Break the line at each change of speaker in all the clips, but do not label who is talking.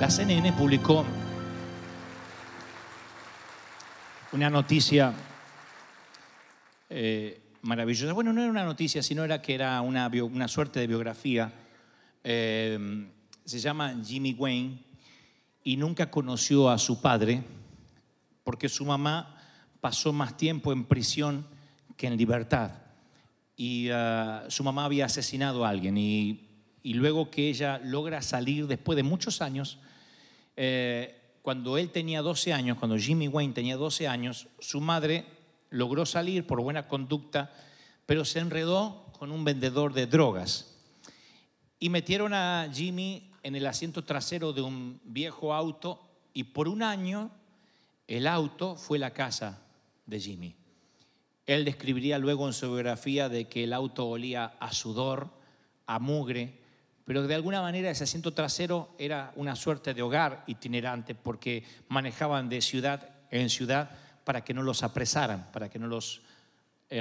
La CNN publicó una noticia maravillosa. Bueno, no era una noticia, sino que era una suerte de biografía. Se llama Jimmy Wayne y nunca conoció a su padre porque su mamá pasó más tiempo en prisión que en libertad. Y su mamá había asesinado a alguien y luego que ella logra salir después de muchos años, cuando él tenía 12 años, cuando Jimmy Wayne tenía 12 años, su madre logró salir por buena conducta, pero se enredó con un vendedor de drogas. Y metieron a Jimmy en el asiento trasero de un viejo auto y por un año el auto fue la casa de Jimmy. Él describiría luego en su biografía de que el auto olía a sudor, a mugre, pero de alguna manera ese asiento trasero era una suerte de hogar itinerante porque manejaban de ciudad en ciudad para que no los apresaran, para que no los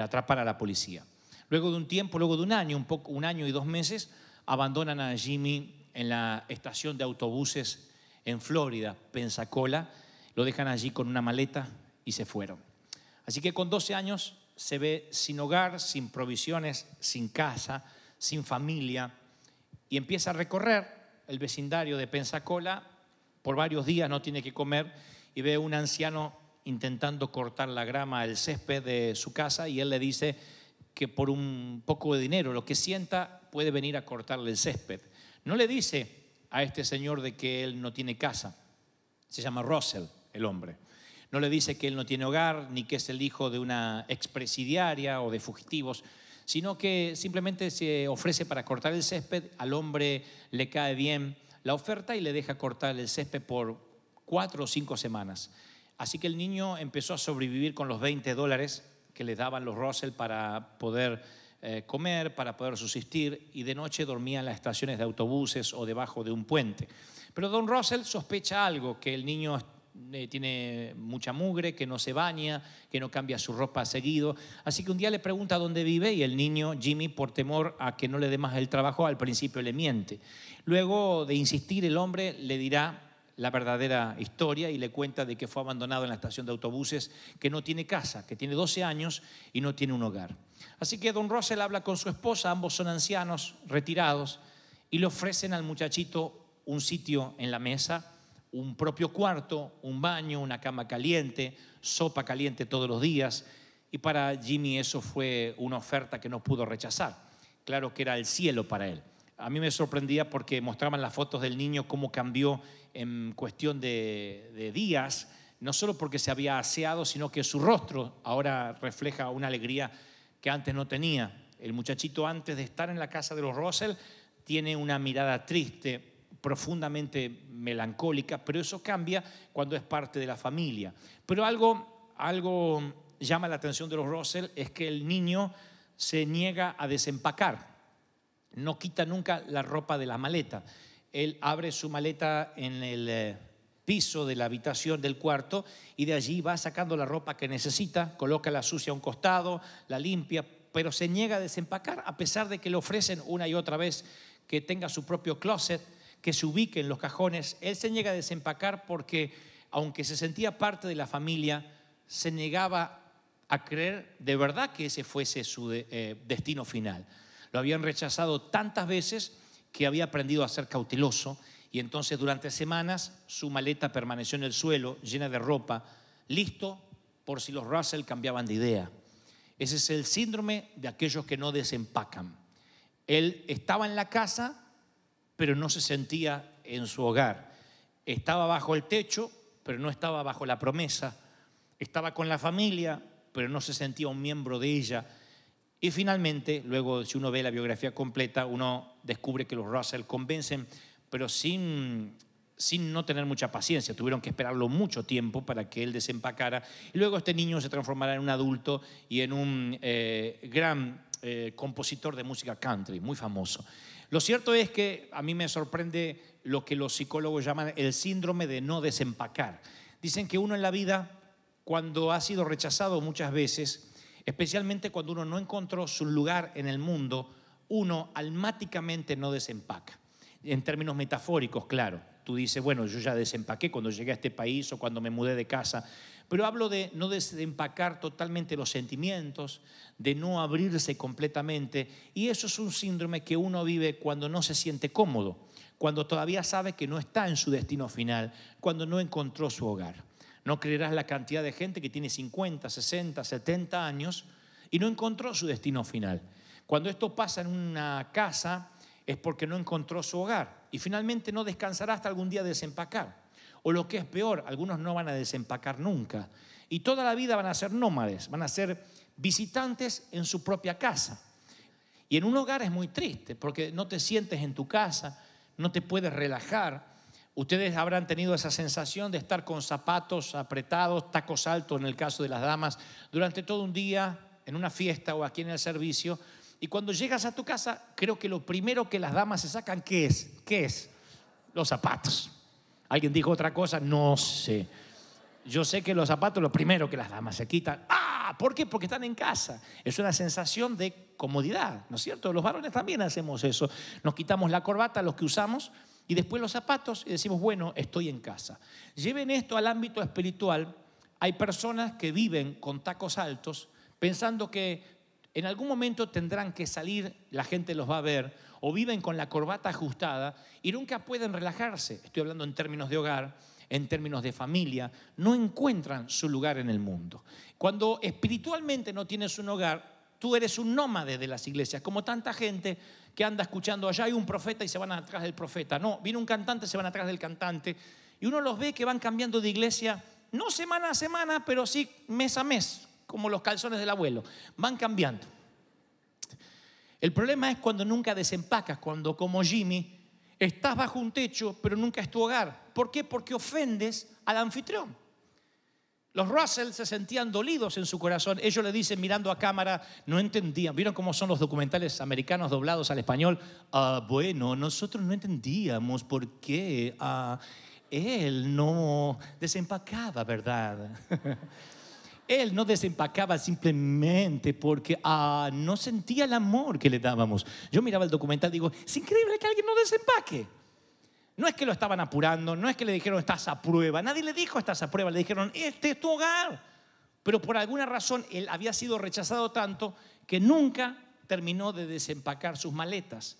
atrapara la policía. Luego de un tiempo, luego de un año y 2 meses, abandonan a Jimmy en la estación de autobuses en Florida, Pensacola, lo dejan allí con una maleta y se fueron. Así que con 12 años se ve sin hogar, sin provisiones, sin casa, sin familia, y empieza a recorrer el vecindario de Pensacola. Por varios días no tiene que comer y ve a un anciano intentando cortar la grama, el césped de su casa, y él le dice que por un poco de dinero, lo que sienta, puede venir a cortarle el césped. No le dice a este señor de que él no tiene casa. Se llama Russell, el hombre. No le dice que él no tiene hogar, ni que es el hijo de una expresidiaria o de fugitivos, sino que simplemente se ofrece para cortar el césped. Al hombre le cae bien la oferta y le deja cortar el césped por 4 o 5 semanas. Así que el niño empezó a sobrevivir con los $20 que le daban los Russell para poder comer, para poder subsistir, y de noche dormía en las estaciones de autobuses o debajo de un puente. Pero don Russell sospecha algo, que el niño tiene mucha mugre, que no se baña, que no cambia su ropa seguido. Así que un día le pregunta dónde vive y el niño, Jimmy, por temor a que no le dé más el trabajo, al principio le miente. Luego de insistir, el hombre le dirá la verdadera historia y le cuenta de que fue abandonado en la estación de autobuses, que no tiene casa, que tiene 12 años y no tiene un hogar. Así que don Russell habla con su esposa, ambos son ancianos, retirados, y le ofrecen al muchachito un sitio en la mesa, un propio cuarto, un baño, una cama caliente, sopa caliente todos los días. Y para Jimmy eso fue una oferta que no pudo rechazar. Claro que era el cielo para él. A mí me sorprendía porque mostraban las fotos del niño cómo cambió en cuestión de días, no solo porque se había aseado, sino que su rostro ahora refleja una alegría que antes no tenía. El muchachito, antes de estar en la casa de los Russell, tiene una mirada triste, profundamente melancólica, pero eso cambia cuando es parte de la familia. Pero algo llama la atención de los Russell, es que el niño se niega a desempacar, no quita nunca la ropa de la maleta. Él abre su maleta en el piso de la habitación del cuarto y de allí va sacando la ropa que necesita, coloca la sucia a un costado, la limpia, pero se niega a desempacar a pesar de que le ofrecen una y otra vez que tenga su propio closet, que se ubique en los cajones. Él se niega a desempacar porque, aunque se sentía parte de la familia, se negaba a creer de verdad que ese fuese su destino final. Lo habían rechazado tantas veces que había aprendido a ser cauteloso, y entonces durante semanas su maleta permaneció en el suelo, llena de ropa, listo por si los Russell cambiaban de idea. Ese es el síndrome de aquellos que no desempacan. Él estaba en la casa, pero no se sentía en su hogar. Estaba bajo el techo, pero no estaba bajo la promesa. Estaba con la familia, pero no se sentía un miembro de ella. Y finalmente, luego, si uno ve la biografía completa, uno descubre que los Russell convencen, pero sin no tener mucha paciencia. Tuvieron que esperarlo mucho tiempo para que él desempacara. Y luego este niño se transformará en un adulto y en un gran compositor de música country, muy famoso. Lo cierto es que a mí me sorprende lo que los psicólogos llaman el síndrome de no desempacar. Dicen que uno en la vida, cuando ha sido rechazado muchas veces, especialmente cuando uno no encontró su lugar en el mundo, uno almáticamente no desempaca. En términos metafóricos, claro. Tú dices, bueno, yo ya desempaqué cuando llegué a este país o cuando me mudé de casa. Pero hablo de no desempacar totalmente los sentimientos, de no abrirse completamente. Y eso es un síndrome que uno vive cuando no se siente cómodo, cuando todavía sabe que no está en su destino final, cuando no encontró su hogar. No creerás la cantidad de gente que tiene 50, 60, 70 años y no encontró su destino final. Cuando esto pasa en una casa es porque no encontró su hogar y finalmente no descansará hasta algún día desempacar. O lo que es peor, algunos no van a desempacar nunca y toda la vida van a ser nómades, van a ser visitantes en su propia casa. Y en un hogar es muy triste porque no te sientes en tu casa, no te puedes relajar. Ustedes habrán tenido esa sensación de estar con zapatos apretados, tacos altos en el caso de las damas, durante todo un día en una fiesta o aquí en el servicio. Y cuando llegas a tu casa, creo que lo primero que las damas se sacan, ¿qué es? ¿Qué es? Los zapatos. ¿Alguien dijo otra cosa? No sé. Yo sé que los zapatos lo primero que las damas se quitan. ¡Ah! ¿Por qué? Porque están en casa. Es una sensación de comodidad, ¿no es cierto? Los varones también hacemos eso. Nos quitamos la corbata, los que usamos, y después los zapatos y decimos, bueno, estoy en casa. Lleven esto al ámbito espiritual. Hay personas que viven con tacos altos pensando que en algún momento tendrán que salir, la gente los va a ver, o viven con la corbata ajustada y nunca pueden relajarse. Estoy hablando en términos de hogar, en términos de familia, no encuentran su lugar en el mundo. Cuando espiritualmente no tienes un hogar, tú eres un nómade de las iglesias, como tanta gente que anda escuchando, allá hay un profeta y se van atrás del profeta. No, viene un cantante, se van atrás del cantante. Y uno los ve que van cambiando de iglesia, no semana a semana, pero sí mes a mes, como los calzones del abuelo, van cambiando. El problema es cuando nunca desempacas, cuando como Jimmy estás bajo un techo pero nunca es tu hogar. ¿Por qué? Porque ofendes al anfitrión. Los Russell se sentían dolidos en su corazón. Ellos le dicen mirando a cámara, no entendían. ¿Vieron cómo son los documentales americanos doblados al español? Bueno, nosotros no entendíamos por qué él no desempacaba, ¿verdad? Él no desempacaba simplemente porque no sentía el amor que le dábamos. Yo miraba el documental y digo, es increíble que alguien no desempaque. No es que lo estaban apurando, no es que le dijeron estás a prueba. Nadie le dijo estás a prueba, le dijeron este es tu hogar. Pero por alguna razón él había sido rechazado tanto que nunca terminó de desempacar sus maletas.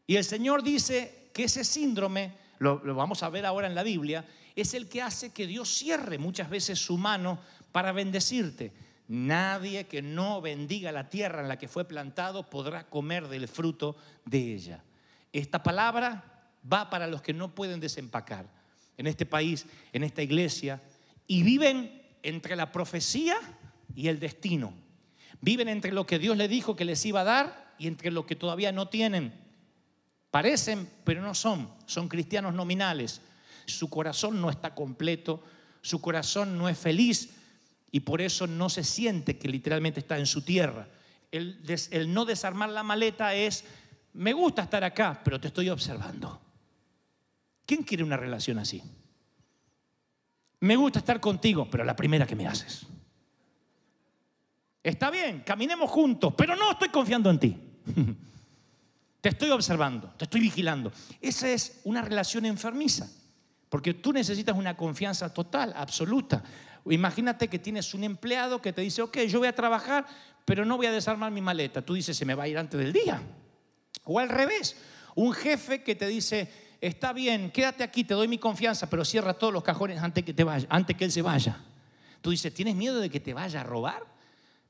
Y el Señor dice que ese síndrome, lo vamos a ver ahora en la Biblia, es el que hace que Dios cierre muchas veces su mano para bendecirte. Nadie que no bendiga la tierra en la que fue plantado podrá comer del fruto de ella. Esta palabra va para los que no pueden desempacar en este país, en esta iglesia, y viven entre la profecía y el destino. Viven entre lo que Dios le dijo que les iba a dar y entre lo que todavía no tienen. Parecen, pero no son. Son cristianos nominales. Su corazón no está completo, su corazón no es feliz y por eso no se siente que literalmente está en su tierra. El no desarmar la maleta es, me gusta estar acá, pero te estoy observando. ¿Quién quiere una relación así? Me gusta estar contigo, pero la primera que me haces. Está bien, caminemos juntos, pero no estoy confiando en ti. Te estoy observando, te estoy vigilando. Esa es una relación enfermiza. Porque tú necesitas una confianza total, absoluta. Imagínate que tienes un empleado que te dice, ok, yo voy a trabajar, pero no voy a desarmar mi maleta. Tú dices, se me va a ir antes del día. O al revés, un jefe que te dice, está bien, quédate aquí, te doy mi confianza, pero cierra todos los cajones antes que él se vaya. Tú dices, ¿tienes miedo de que te vaya a robar?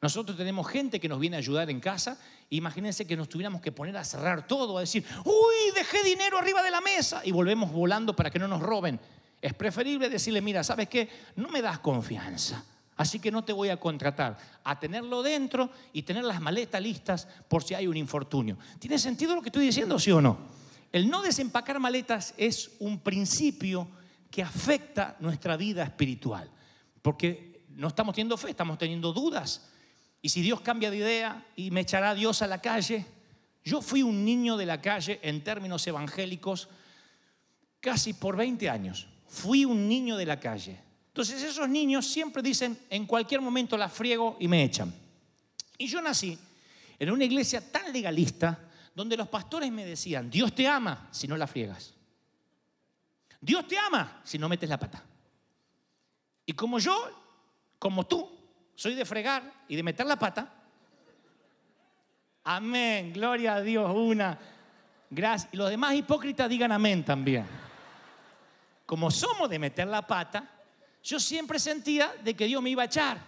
Nosotros tenemos gente que nos viene a ayudar en casa. Imagínense que nos tuviéramos que poner a cerrar todo, a decir, uy, dejé dinero arriba de la mesa y volvemos volando para que no nos roben. Es preferible decirle, mira, ¿sabes qué? No me das confianza, así que no te voy a contratar. A tenerlo dentro y tener las maletas listas por si hay un infortunio. ¿Tiene sentido lo que estoy diciendo, sí o no? El no desempacar maletas es un principio que afecta nuestra vida espiritual. Porque no estamos teniendo fe, estamos teniendo dudas. Y si Dios cambia de idea y me echará Dios a la calle. Yo fui un niño de la calle en términos evangélicos casi por 20 años. Fui un niño de la calle. Entonces esos niños siempre dicen, en cualquier momento la friego y me echan. Y yo nací en una iglesia tan legalista donde los pastores me decían, Dios te ama si no la friegas. Dios te ama si no metes la pata. Y como yo, como tú, soy de fregar y de meter la pata, amén, gloria a Dios, gracias. Y los demás hipócritas digan amén también. Como somos de meter la pata, yo siempre sentía de que Dios me iba a echar.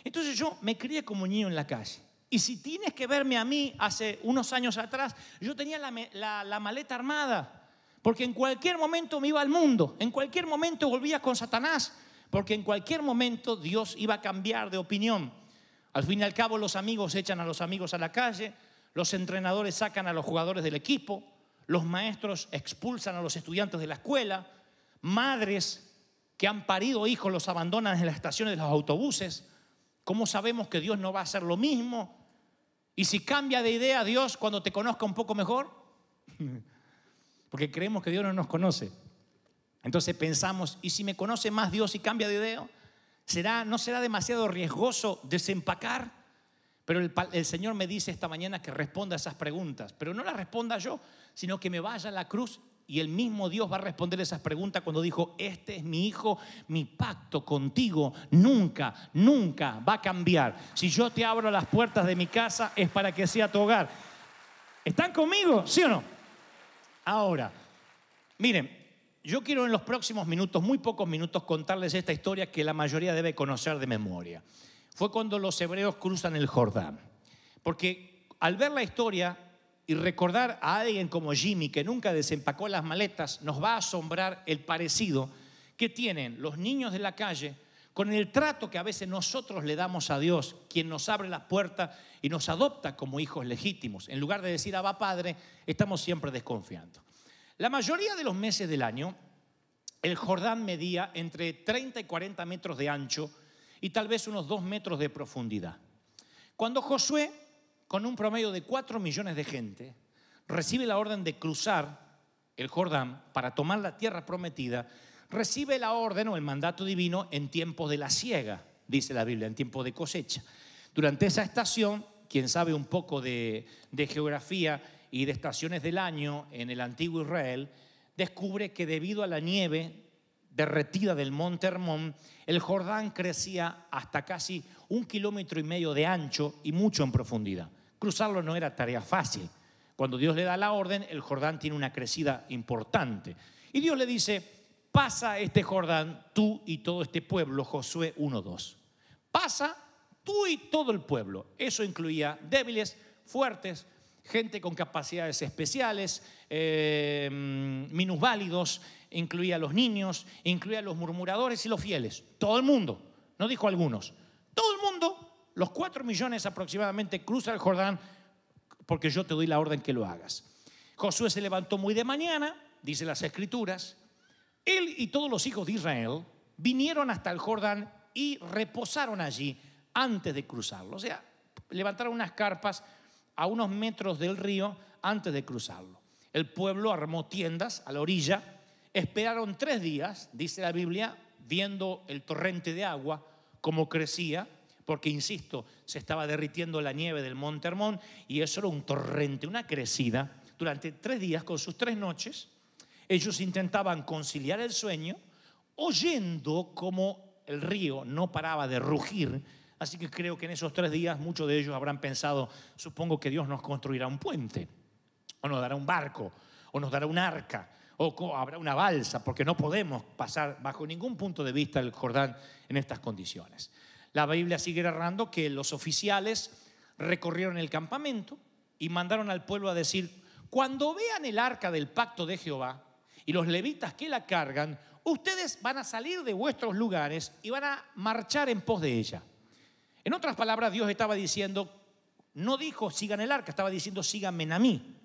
Entonces yo me crié como niño en la calle. Y si tienes que verme a mí hace unos años atrás, yo tenía la maleta armada. Porque en cualquier momento me iba al mundo. En cualquier momento volvía con Satanás. Porque en cualquier momento Dios iba a cambiar de opinión. Al fin y al cabo los amigos echan a los amigos a la calle. Los entrenadores sacan a los jugadores del equipo. Los maestros expulsan a los estudiantes de la escuela. Madres que han parido hijos los abandonan en las estaciones de los autobuses. ¿Cómo sabemos que Dios no va a hacer lo mismo? Y si cambia de idea Dios cuando te conozca un poco mejor, porque creemos que Dios no nos conoce. Entonces pensamos, ¿y si me conoce más Dios y cambia de idea? ¿No será demasiado riesgoso desempacar? Pero el Señor me dice esta mañana que responda a esas preguntas. Pero no las responda yo, sino que me vaya a la cruz y el mismo Dios va a responder esas preguntas cuando dijo, este es mi hijo, mi pacto contigo nunca, nunca va a cambiar. Si yo te abro las puertas de mi casa es para que sea tu hogar. ¿Están conmigo? ¿Sí o no? Ahora, miren, yo quiero en los próximos minutos, muy pocos minutos, contarles esta historia que la mayoría debe conocer de memoria. Fue cuando los hebreos cruzan el Jordán. Porque al ver la historia y recordar a alguien como Jimmy, que nunca desempacó las maletas, nos va a asombrar el parecido que tienen los niños de la calle con el trato que a veces nosotros le damos a Dios, quien nos abre la puerta y nos adopta como hijos legítimos. En lugar de decir Abba Padre, estamos siempre desconfiando. La mayoría de los meses del año, el Jordán medía entre 30 y 40 metros de ancho y tal vez unos 2 metros de profundidad. Cuando Josué, con un promedio de 4 millones de gente, recibe la orden de cruzar el Jordán para tomar la tierra prometida, recibe la orden o el mandato divino en tiempos de la siega, dice la Biblia, en tiempo de cosecha. Durante esa estación, quien sabe un poco de geografía y de estaciones del año en el antiguo Israel, descubre que debido a la nieve derretida del monte Hermón, el Jordán crecía hasta casi 1,5 kilómetros de ancho y mucho en profundidad. Cruzarlo no era tarea fácil. Cuando Dios le da la orden, el Jordán tiene una crecida importante. Y Dios le dice, pasa este Jordán, tú y todo este pueblo, Josué 1:2. Pasa tú y todo el pueblo. Eso incluía débiles, fuertes, gente con capacidades especiales, minusválidos, incluía a los niños, incluía a los murmuradores y los fieles. Todo el mundo, no dijo algunos. Todo el mundo, los 4 millones aproximadamente, cruza el Jordán porque yo te doy la orden que lo hagas. Josué se levantó muy de mañana, dice las Escrituras. Él y todos los hijos de Israel vinieron hasta el Jordán y reposaron allí antes de cruzarlo. O sea, levantaron unas carpas a unos metros del río antes de cruzarlo. El pueblo armó tiendas a la orilla, esperaron 3 días, dice la Biblia, viendo el torrente de agua como crecía, porque insisto, se estaba derritiendo la nieve del monte Hermón y eso era un torrente, una crecida. Durante 3 días, con sus 3 noches, ellos intentaban conciliar el sueño, oyendo como el río no paraba de rugir. Así que creo que en esos 3 días muchos de ellos habrán pensado, supongo que Dios nos construirá un puente, o nos dará un barco, o nos dará un arca, o habrá una balsa, porque no podemos pasar bajo ningún punto de vista el Jordán en estas condiciones. La Biblia sigue narrando que los oficiales recorrieron el campamento y mandaron al pueblo a decir, cuando vean el arca del pacto de Jehová y los levitas que la cargan, ustedes van a salir de vuestros lugares y van a marchar en pos de ella. En otras palabras, Dios estaba diciendo, no dijo sigan el arca, estaba diciendo síganme a mí.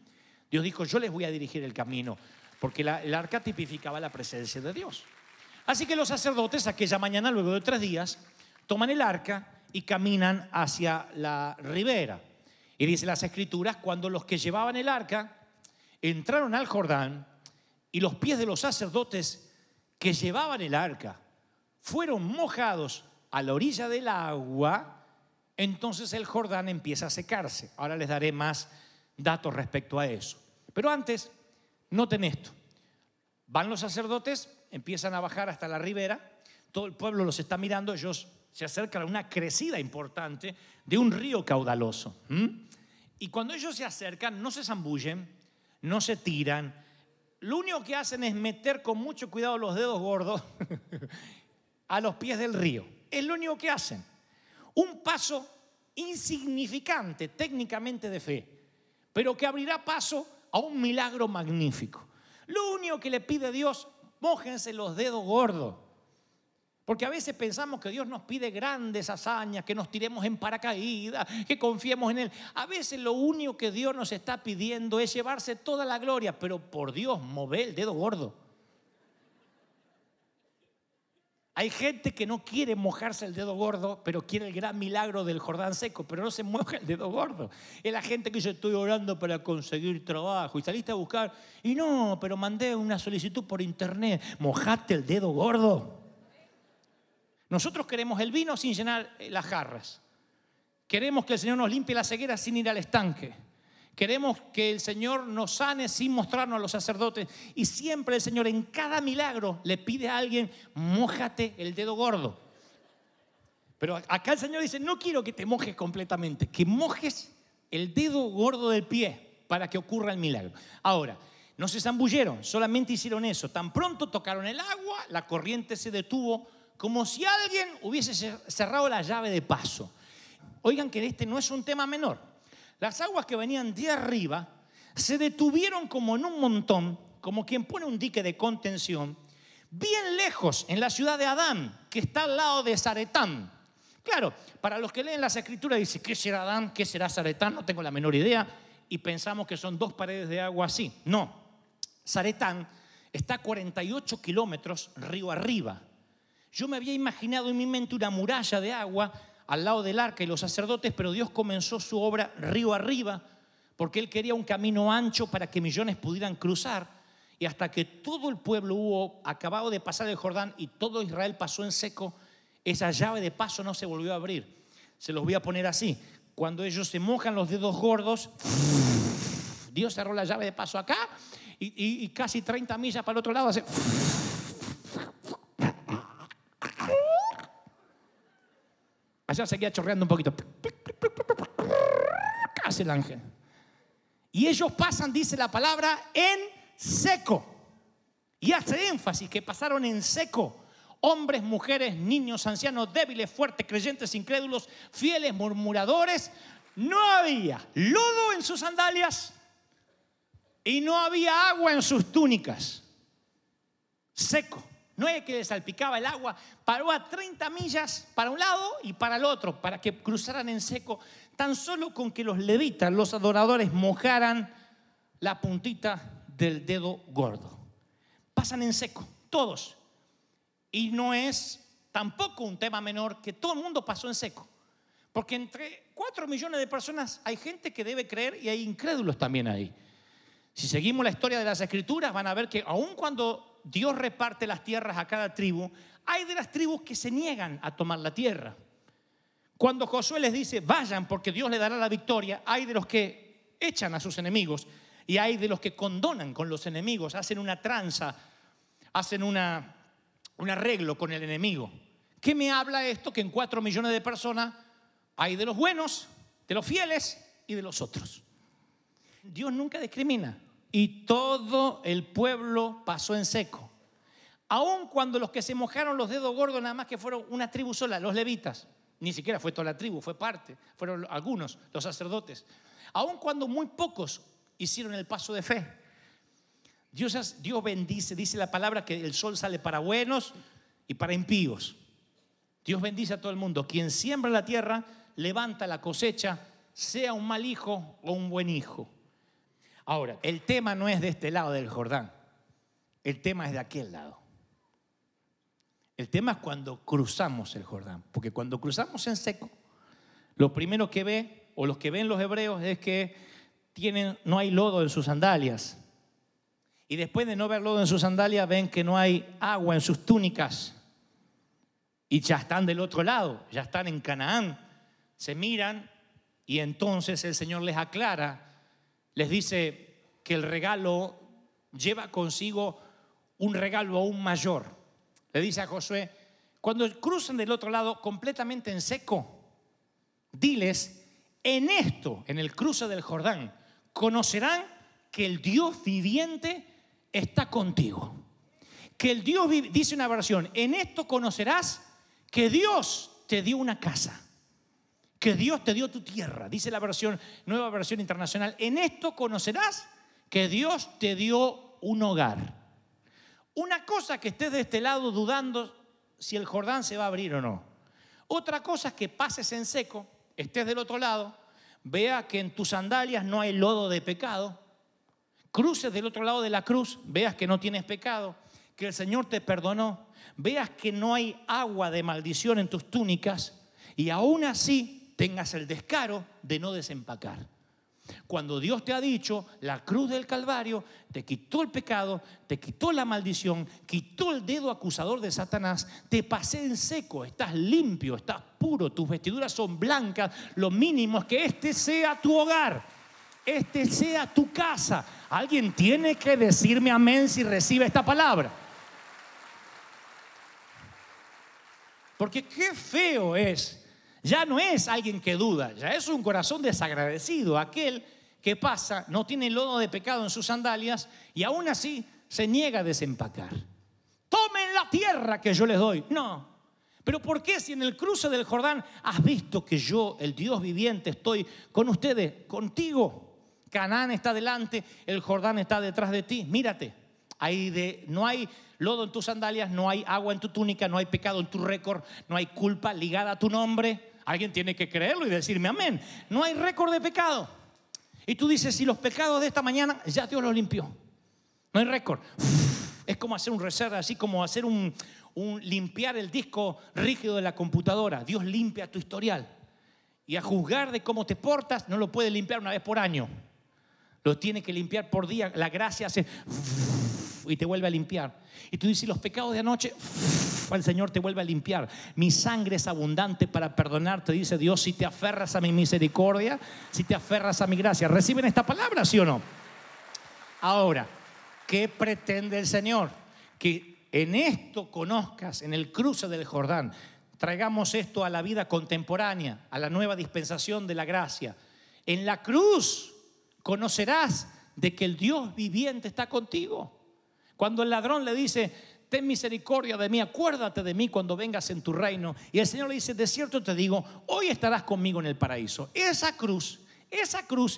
Dios dijo, yo les voy a dirigir el camino, porque el arca tipificaba la presencia de Dios. Así que los sacerdotes aquella mañana, luego de 3 días, toman el arca y caminan hacia la ribera. Y dice las Escrituras, cuando los que llevaban el arca entraron al Jordán y los pies de los sacerdotes que llevaban el arca fueron mojados a la orilla del agua, entonces el Jordán empieza a secarse. Ahora les daré más datos respecto a eso. Pero antes, noten esto. Van los sacerdotes, empiezan a bajar hasta la ribera, todo el pueblo los está mirando, ellos se acercan a una crecida importante de un río caudaloso. Y cuando ellos se acercan, no se zambullen, no se tiran, lo único que hacen es meter con mucho cuidado los dedos gordos a los pies del río. Es lo único que hacen. Un paso insignificante técnicamente de fe, pero que abrirá paso a un milagro magnífico. Lo único que le pide Dios, mójense los dedos gordos. Porque a veces pensamos que Dios nos pide grandes hazañas, que nos tiremos en paracaídas, que confiemos en Él. A veces lo único que Dios nos está pidiendo es llevarse toda la gloria, pero por Dios, mover el dedo gordo. Hay gente que no quiere mojarse el dedo gordo, pero quiere el gran milagro del Jordán seco, pero no se moja el dedo gordo. Es la gente que dice, estoy orando para conseguir trabajo, y saliste a buscar, y no, pero mandé una solicitud por internet. Mojate el dedo gordo. Nosotros queremos el vino sin llenar las jarras. Queremos que el Señor nos limpie la ceguera sin ir al estanque. Queremos que el Señor nos sane sin mostrarnos a los sacerdotes. Y siempre el Señor en cada milagro le pide a alguien, mójate el dedo gordo. Pero acá el Señor dice, no quiero que te mojes completamente, que mojes el dedo gordo del pie para que ocurra el milagro. Ahora, no se zambulleron, solamente hicieron eso. Tan pronto tocaron el agua, la corriente se detuvo, como si alguien hubiese cerrado la llave de paso. Oigan que este no es un tema menor. Las aguas que venían de arriba se detuvieron como en un montón, como quien pone un dique de contención, bien lejos en la ciudad de Adán, que está al lado de Zaretán. Claro, para los que leen las escrituras dicen, ¿qué será Adán? ¿Qué será Zaretán? No tengo la menor idea. Y pensamos que son dos paredes de agua así. No, Zaretán está a 48 kilómetros río arriba. Yo me había imaginado en mi mente una muralla de agua al lado del arca y los sacerdotes, pero Dios comenzó su obra río arriba porque Él quería un camino ancho para que millones pudieran cruzar. Y hasta que todo el pueblo hubo acabado de pasar el Jordán y todo Israel pasó en seco, esa llave de paso no se volvió a abrir. Se los voy a poner así. Cuando ellos se mojan los dedos gordos, Dios cerró la llave de paso acá y casi 30 millas para el otro lado hace... Allá seguía chorreando un poquito. Hace el ángel. Y ellos pasan, dice la palabra, en seco. Y hace énfasis que pasaron en seco. Hombres, mujeres, niños, ancianos, débiles, fuertes, creyentes, incrédulos, fieles, murmuradores. No había lodo en sus sandalias y no había agua en sus túnicas. Seco. No es que les salpicaba el agua, paró a 30 millas para un lado y para el otro, para que cruzaran en seco, tan solo con que los levitas, los adoradores, mojaran la puntita del dedo gordo. Pasan en seco, todos. Y no es tampoco un tema menor que todo el mundo pasó en seco. Porque entre 4 millones de personas hay gente que debe creer y hay incrédulos también ahí. Si seguimos la historia de las Escrituras, van a ver que aun cuando Dios reparte las tierras a cada tribu, hay de las tribus que se niegan a tomar la tierra. Cuando Josué les dice, vayan porque Dios les dará la victoria, hay de los que echan a sus enemigos y hay de los que condonan con los enemigos, hacen una tranza, hacen un arreglo con el enemigo. ¿Qué me habla esto? Que en 4 millones de personas hay de los buenos, de los fieles y de los otros. Dios nunca discrimina. Y todo el pueblo pasó en seco. Aun cuando los que se mojaron los dedos gordos nada más que fueron una tribu sola, los levitas. Ni siquiera fue toda la tribu, fue parte. Fueron algunos, los sacerdotes. Aun cuando muy pocos hicieron el paso de fe. Dios bendice, dice la palabra que el sol sale para buenos y para impíos. Dios bendice a todo el mundo. Quien siembra la tierra, levanta la cosecha, sea un mal hijo o un buen hijo. Ahora, el tema no es de este lado del Jordán, el tema es de aquel lado. El tema es cuando cruzamos el Jordán, porque cuando cruzamos en seco, lo primero que ve, o los que ven los hebreos, es que no hay lodo en sus sandalias. Y después de no ver lodo en sus sandalias, ven que no hay agua en sus túnicas. Y ya están del otro lado, ya están en Canaán. Se miran y entonces el Señor les aclara les dice que el regalo lleva consigo un regalo aún mayor. Le dice a Josué, cuando crucen del otro lado completamente en seco, diles, en esto, en el cruce del Jordán, conocerán que el Dios viviente está contigo. Que el Dios, dice una versión, en esto conocerás que Dios te dio una casa, que Dios te dio tu tierra. Dice la versión, nueva versión internacional, en esto conocerás que Dios te dio un hogar. Una cosa que estés de este lado dudando si el Jordán se va a abrir o no. Otra cosa es que pases en seco, estés del otro lado, vea que en tus sandalias no hay lodo de pecado, cruces del otro lado de la cruz, veas que no tienes pecado, que el Señor te perdonó, veas que no hay agua de maldición en tus túnicas y aún así tengas el descaro de no desempacar. Cuando Dios te ha dicho, la cruz del Calvario te quitó el pecado, te quitó la maldición, quitó el dedo acusador de Satanás, te pasé en seco, estás limpio, estás puro, tus vestiduras son blancas, lo mínimo es que este sea tu hogar, este sea tu casa. Alguien tiene que decirme amén si recibe esta palabra. Porque qué feo es. Ya no es alguien que duda, ya es un corazón desagradecido, aquel que pasa, no tiene lodo de pecado en sus sandalias y aún así se niega a desempacar. Tomen la tierra que yo les doy. No, pero ¿por qué si en el cruce del Jordán has visto que yo, el Dios viviente, estoy con ustedes, contigo? Canaán está delante, el Jordán está detrás de ti. Mírate, no hay lodo en tus sandalias, no hay agua en tu túnica, no hay pecado en tu récord, no hay culpa ligada a tu nombre. Alguien tiene que creerlo y decirme amén. No hay récord de pecado. Y tú dices, si los pecados de esta mañana ya Dios los limpió. No hay récord. Es como hacer un reset, así como hacer un limpiar el disco rígido de la computadora. Dios limpia tu historial. Y a juzgar de cómo te portas, no lo puede limpiar una vez por año. Lo tiene que limpiar por día. La gracia hace y te vuelve a limpiar. Y tú dices, los pecados de anoche, el Señor te vuelve a limpiar. Mi sangre es abundante para perdonarte, dice Dios, si te aferras a mi misericordia, si te aferras a mi gracia. ¿Reciben esta palabra, sí o no? Ahora, ¿qué pretende el Señor? Que en esto conozcas, en el cruce del Jordán, traigamos esto a la vida contemporánea, a la nueva dispensación de la gracia. En la cruz conocerás de que el Dios viviente está contigo. Cuando el ladrón le dice, ten misericordia de mí, acuérdate de mí cuando vengas en tu reino. Y el Señor le dice, de cierto te digo, hoy estarás conmigo en el paraíso. Esa cruz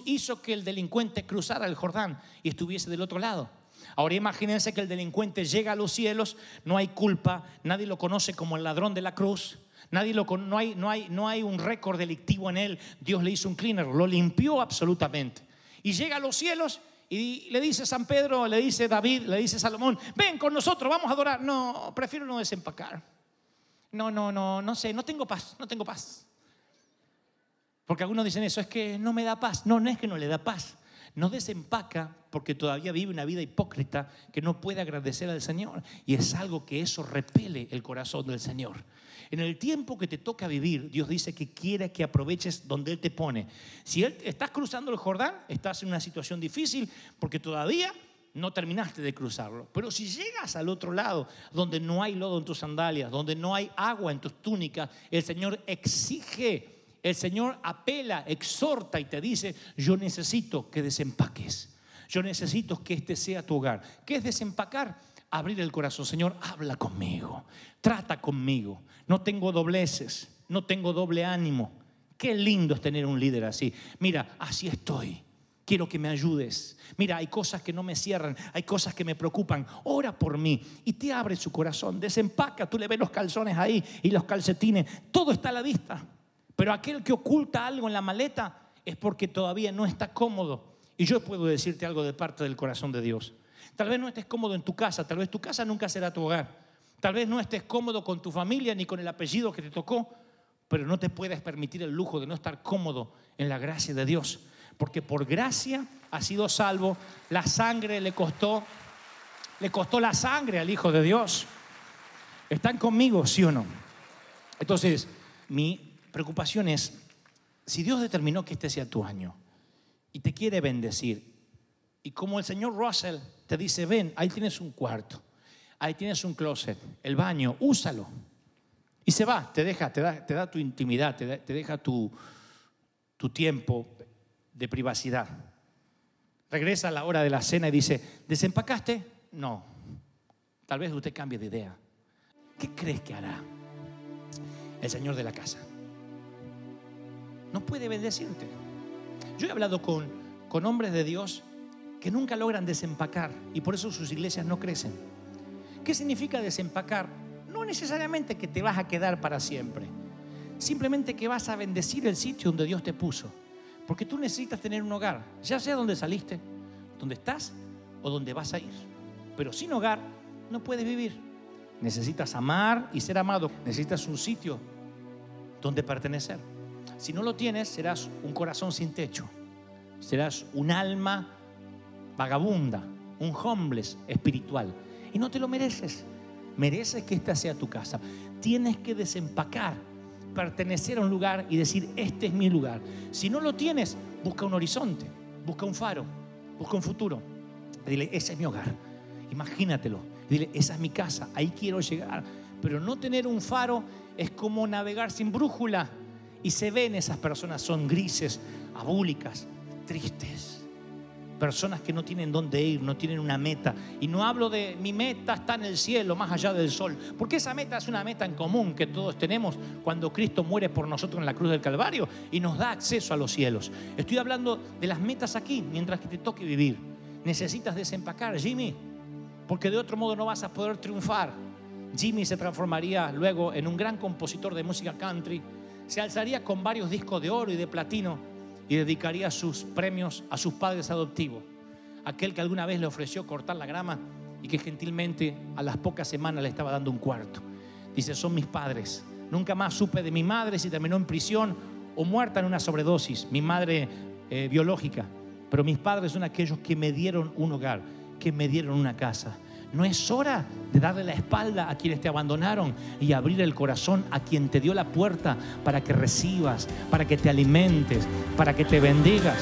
hizo que el delincuente cruzara el Jordán y estuviese del otro lado. Ahora imagínense que el delincuente llega a los cielos, no hay culpa, nadie lo conoce como el ladrón de la cruz. No hay un récord delictivo en él. Dios le hizo un cleaner, lo limpió absolutamente. Y llega a los cielos y le dice San Pedro, le dice David, le dice Salomón, ven con nosotros, vamos a adorar. No, prefiero no desempacar. No sé, no tengo paz. Porque algunos dicen eso, es que no me da paz. No es que no le da paz. No desempaca porque todavía vive una vida hipócrita que no puede agradecer al Señor. Y es algo que eso repele el corazón del Señor. En el tiempo que te toca vivir, Dios dice que quiere que aproveches donde Él te pone. Si estás cruzando el Jordán, estás en una situación difícil porque todavía no terminaste de cruzarlo. Pero si llegas al otro lado, donde no hay lodo en tus sandalias, donde no hay agua en tus túnicas, el Señor exige, el Señor apela, exhorta y te dice, yo necesito que desempaques. Yo necesito que este sea tu hogar. ¿Qué es desempacar? Abrir el corazón. Señor, habla conmigo, trata conmigo. No tengo dobleces, no tengo doble ánimo. Qué lindo es tener un líder así. Mira, así estoy. Quiero que me ayudes. Mira, hay cosas que no me cierran, hay cosas que me preocupan. Ora por mí. Y te abre su corazón, desempaca. Tú le ves los calzones ahí y los calcetines. Todo está a la vista. Pero aquel que oculta algo en la maleta es porque todavía no está cómodo. Y yo puedo decirte algo de parte del corazón de Dios. Tal vez no estés cómodo en tu casa, tal vez tu casa nunca será tu hogar. Tal vez no estés cómodo con tu familia ni con el apellido que te tocó, pero no te puedes permitir el lujo de no estar cómodo en la gracia de Dios. Porque por gracia has sido salvo. La sangre le costó la sangre al Hijo de Dios. ¿Están conmigo, sí o no? Entonces, mi preocupación es, si Dios determinó que este sea tu año, y te quiere bendecir. Y como el señor Russell te dice, ven, ahí tienes un cuarto, ahí tienes un closet, el baño, úsalo. Y se va, te da tu intimidad, te deja tu tiempo de privacidad. Regresa a la hora de la cena y dice, ¿desempacaste? No. Tal vez usted cambie de idea. ¿Qué crees que hará el señor de la casa? No puede bendecirte. Yo he hablado con hombres de Dios que nunca logran desempacar y por eso sus iglesias no crecen. ¿Qué significa desempacar? No necesariamente que te vas a quedar para siempre, simplemente que vas a bendecir el sitio donde Dios te puso, porque tú necesitas tener un hogar, ya sea donde saliste, donde estás o donde vas a ir. Pero sin hogar no puedes vivir. Necesitas amar y ser amado. Necesitas un sitio donde pertenecer. Si no lo tienes, serás un corazón sin techo, serás un alma vagabunda, un homeless espiritual, y no te lo mereces. Mereces que esta sea tu casa. Tienes que desempacar, pertenecer a un lugar y decir, este es mi lugar. Si no lo tienes, busca un horizonte, busca un faro, busca un futuro. Dile, ese es mi hogar, imagínatelo. Dile, esa es mi casa, ahí quiero llegar. Pero no tener un faro es como navegar sin brújula. Y se ven esas personas, son grises, abúlicas, tristes. Personas que no tienen dónde ir, no tienen una meta. Y no hablo de mi meta está en el cielo, más allá del sol, porque esa meta es una meta en común que todos tenemos cuando Cristo muere por nosotros en la cruz del Calvario y nos da acceso a los cielos. Estoy hablando de las metas aquí, mientras que te toque vivir. Necesitas desempacar, Jimmy, porque de otro modo no vas a poder triunfar. Jimmy se transformaría luego en un gran compositor de música country, se alzaría con varios discos de oro y de platino y dedicaría sus premios a sus padres adoptivos, aquel que alguna vez le ofreció cortar la grama y que gentilmente a las pocas semanas le estaba dando un cuarto. Dice, son mis padres. Nunca más supe de mi madre si terminó en prisión o muerta en una sobredosis, mi madre biológica, pero mis padres son aquellos que me dieron un hogar, que me dieron una casa. ¿No es hora de darle la espalda a quienes te abandonaron y abrir el corazón a quien te dio la puerta para que recibas, para que te alimentes, para que te bendigas?